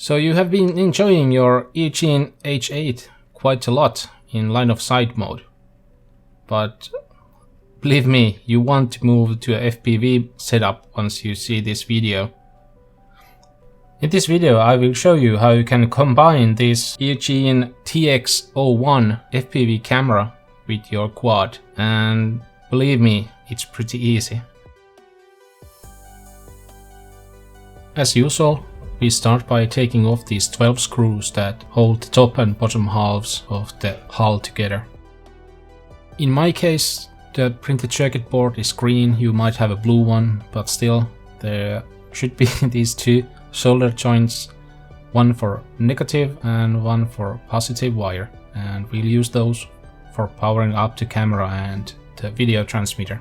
So you have been enjoying your Eachine H8 quite a lot in line of sight mode. But believe me, you want to move to a FPV setup once you see this video. In this video I will show you how you can combine this Eachine TX01 FPV camera with your quad, and believe me, it's pretty easy. As usual, we start by taking off these 12 screws that hold the top and bottom halves of the hull together. In my case, the printed circuit board is green. You might have a blue one, but still there should be these two solder joints, one for negative and one for positive wire, and we'll use those for powering up the camera and the video transmitter.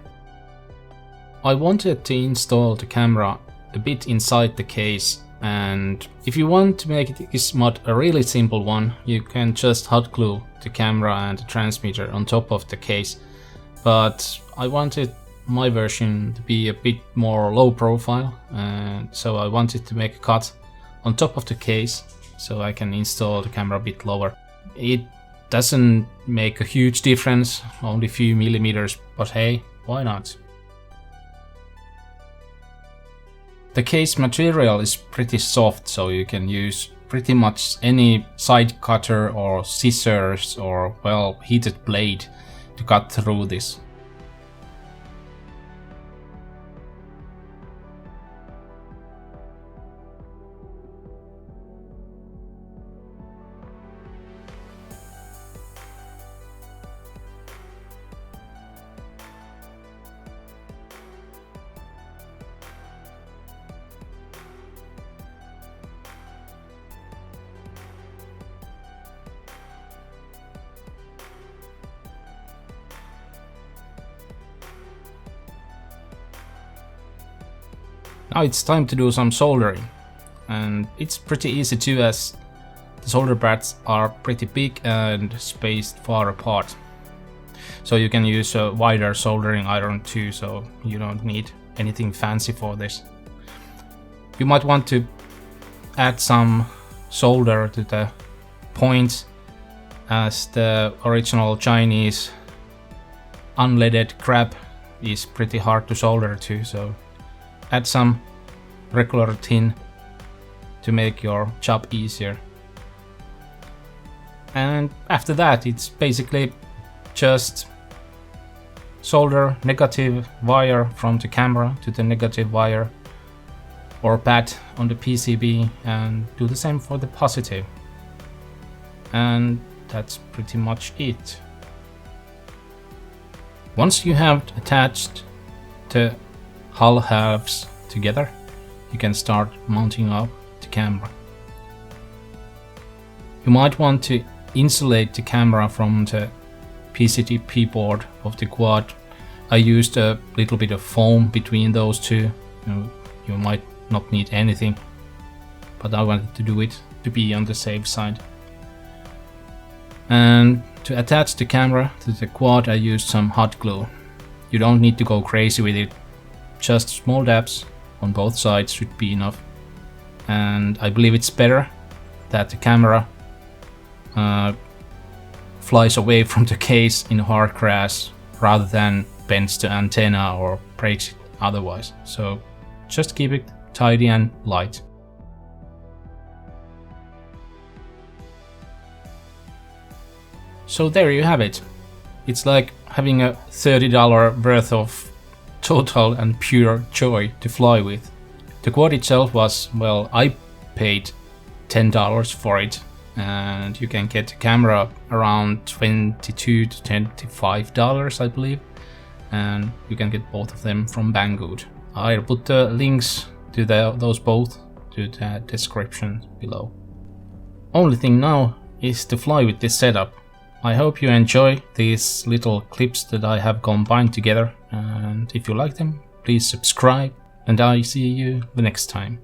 I wanted to install the camera a bit inside the case, and if you want to make this mod a really simple one, you can just hot glue the camera and the transmitter on top of the case, but I wanted my version to be a bit more low profile, and so I wanted to make a cut on top of the case so I can install the camera a bit lower. It doesn't make a huge difference, only a few millimeters, but hey, why not? The case material is pretty soft, so you can use pretty much any side cutter or scissors or, well, heated blade to cut through this. Now it's time to do some soldering, and it's pretty easy too, as the solder pads are pretty big and spaced far apart. So you can use a wider soldering iron too, so you don't need anything fancy for this. You might want to add some solder to the points, as the original Chinese unleaded crab is pretty hard to solder to, so add some regular tin to make your job easier. And after that, it's basically just solder negative wire from the camera to the negative wire or pad on the PCB, and do the same for the positive. And that's pretty much it. Once you have attached the hull halves together, you can start mounting up the camera. You might want to insulate the camera from the PCB board of the quad. I used a little bit of foam between those two. You might not need anything, but I wanted to do it to be on the safe side. And to attach the camera to the quad, I used some hot glue. You don't need to go crazy with it. Just small dabs on both sides should be enough. And I believe it's better that the camera flies away from the case in hard crash rather than bends the antenna or breaks it otherwise. So just keep it tidy and light. So there you have it. It's like having a $30 worth of total and pure joy to fly with. The quad itself was, well, I paid $10 for it, and you can get the camera around $22 to $25, I believe, and you can get both of them from Banggood. I'll put the links to those both to the description below. Only thing now is to fly with this setup. I hope you enjoy these little clips that I have combined together, and if you like them, please subscribe, and I see you the next time.